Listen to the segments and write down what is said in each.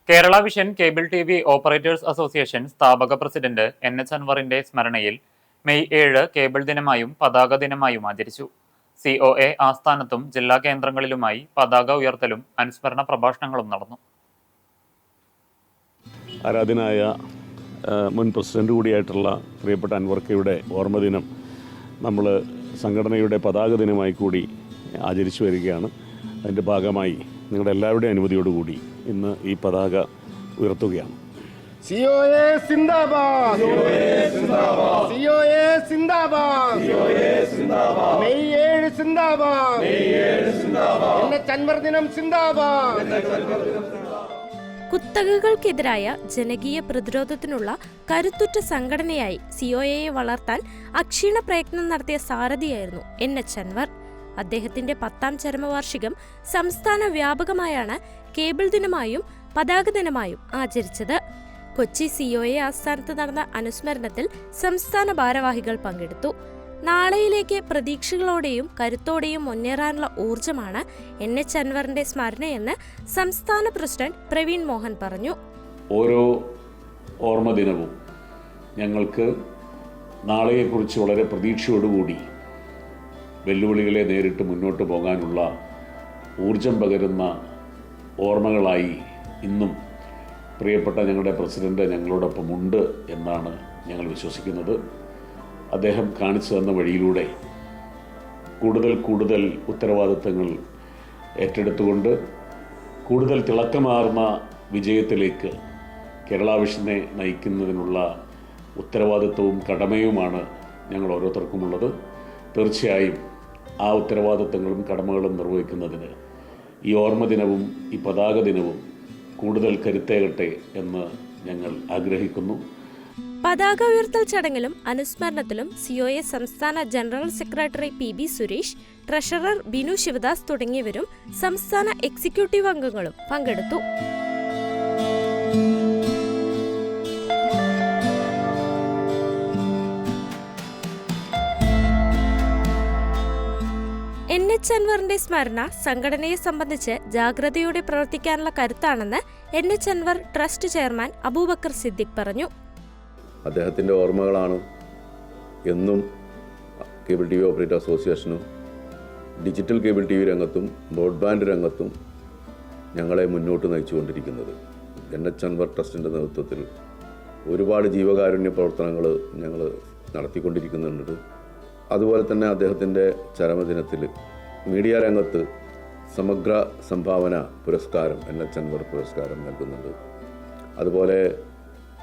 Kerala vision cable TV operators association സ്ഥാപക president NH അൻവറിന്റെ സ്മരണയിൽ മെയ് 7 കേബിൾ ദിനമായും പതാക ദിനമായും ആചരിച്ചു. COA ആസ്ഥാനത്തും ജില്ലാ കേന്ദ്രങ്ങളിലുമായി പതാക ഉയർത്തലും അനുസ്മരണ പ്രഭാഷണങ്ങളും നടന്നു. ആരാധനായ മുൻ പ്രസിഡന്റ് കൂടിയായിട്ടുള്ള പ്രിയപ്പെട്ട അൻവർക്കയുടെ ഓർമ്മദിനം നമ്മൾ സംഘടനയുടെ പതാക ദിനമായി കൂടി ആചരിച്ചു വരികയാണ്. അതിൻ്റെ ഭാഗമായി നിങ്ങളുടെ എല്ലാവരുടെയും അനുമതിയോടുകൂടി ഇന്ന് ഈ പതാക ഉയർത്തുകയാണ്. COA സിന്ദാബാദ്, COA സിന്ദാബാദ്, മെയ് 7 സിന്ദാബാദ്, NH അൻവർ ദിനം സിന്ദാബാദ്. കുത്തകകൾക്കെതിരായ ജനകീയ പ്രതിരോധത്തിനുള്ള കരുത്തുറ്റ സംഘടനയായി COAയെ വളർത്താൻ അക്ഷീണ പ്രയത്നം നടത്തിയ സാരഥിയായിരുന്നു NH അൻവർ. അദ്ദേഹത്തിന്റെ 10ാം ചരമവാർഷികം സംസ്ഥാന വ്യാപകമായാണ് കേബിൾ ദിനമായും പതാക ദിനമായും ആചരിച്ചത്. കൊച്ചി COA ആസ്ഥാനത്ത് നടന്ന അനുസ്മരണത്തിൽ സംസ്ഥാന ഭാരവാഹികൾ പങ്കെടുത്തു. നാളെയിലേക്ക് പ്രതീക്ഷകളോടെയും കരുത്തോടെയും മുന്നേറാനുള്ള ഊർജമാണ് NH അൻവറിന്റെ സ്മരണയെന്ന് സംസ്ഥാന പ്രസിഡന്റ് പ്രവീൺ മോഹൻ പറഞ്ഞു. ഓരോ ഓർമ്മ ദിനവും ഞങ്ങൾക്ക് നാളെയെക്കുറിച്ച് വളരെ പ്രതീക്ഷയോടുകൂടി വെല്ലുവിളികളെ നേരിട്ട് മുന്നോട്ട് പോകാനുള്ള ഊർജം പകരുന്ന ഓർമ്മകളായി ഇന്നും പ്രിയപ്പെട്ട ഞങ്ങളുടെ പ്രസിഡന്റ് ഞങ്ങളോടൊപ്പം ഉണ്ട് എന്നാണ് ഞങ്ങൾ വിശ്വസിക്കുന്നത്. അദ്ദേഹം കാണിച്ചു തന്ന വഴിയിലൂടെ കൂടുതൽ ഉത്തരവാദിത്തങ്ങൾ ഏറ്റെടുത്തുകൊണ്ട് കൂടുതൽ തിളക്കമാർന്ന വിജയത്തിലേക്ക് കേരള വിഷനെ നയിക്കുന്നതിനുള്ള ഉത്തരവാദിത്വവും കടമയുമാണ് ഞങ്ങൾ ഓരോരുത്തർക്കുമുള്ളത്. തീർച്ചയായും ആ ഉത്തരവാദിത്തങ്ങളും കടമകളും നിർവഹിക്കുന്നതിന് ഈ ഓർമ്മ ദിനവും ഈ പതാക ദിനവും കൂടുതൽ കരുത്തേകട്ടെ എന്ന് ഞങ്ങൾ ആഗ്രഹിക്കുന്നു. പതാക ഉയർത്തൽ ചടങ്ങിലും അനുസ്മരണത്തിലും COA സംസ്ഥാന general secretary PB Suresh, treasurer Binu Sivadas തുടങ്ങിയവരും സംസ്ഥാന എക്സിക്യൂട്ടീവ് അംഗങ്ങളും പങ്കെടുത്തു. NH അൻവറിന്റെ സ്മരണ സംഘടനയെ സംബന്ധിച്ച് ജാഗ്രതയോടെ പ്രവർത്തിക്കാനുള്ള കരുത്താണെന്ന് NH Anwar trust chairman Aboobacker Siddique പറഞ്ഞു. അദ്ദേഹത്തിൻ്റെ ഓർമ്മകളാണ് എന്നും കേബിൾ TV ഓപ്പറേറ്റർ അസോസിയേഷനും ഡിജിറ്റൽ കേബിൾ TV രംഗത്തും ബ്രോഡ്ബാൻഡ് രംഗത്തും ഞങ്ങളെ മുന്നോട്ട് നയിച്ചുകൊണ്ടിരിക്കുന്നത്. NH അൻവർ ട്രസ്റ്റിൻ്റെ നേതൃത്വത്തിൽ ഒരുപാട് ജീവകാരുണ്യ പ്രവർത്തനങ്ങൾ ഞങ്ങൾ നടത്തിക്കൊണ്ടിരിക്കുന്നുണ്ട്. അതുപോലെ തന്നെ അദ്ദേഹത്തിൻ്റെ ചരമദിനത്തിൽ മീഡിയ രംഗത്ത് സമഗ്ര സംഭാവന പുരസ്കാരം NH അൻവർ പുരസ്കാരം നൽകുന്നുണ്ട്. അതുപോലെ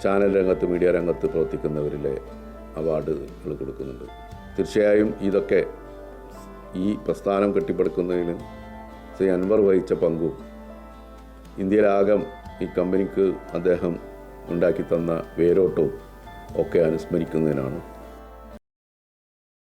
ചാനൽ രംഗത്ത് മീഡിയ രംഗത്ത് പ്രവർത്തിക്കുന്നവരിലെ അവാർഡുകൾ കൊടുക്കുന്നുണ്ട്. തീർച്ചയായും ഇതൊക്കെ ഈ പ്രസ്ഥാനം കെട്ടിപ്പടുക്കുന്നതിന് ശ്രീ അൻവർ വഹിച്ച പങ്കും ഇന്ത്യയിലാകെ ഈ കമ്പനിക്ക് അദ്ദേഹം ഉണ്ടാക്കി തന്ന വേരോട്ടവും ഒക്കെ അനുസ്മരിക്കുന്നതിനാണ്.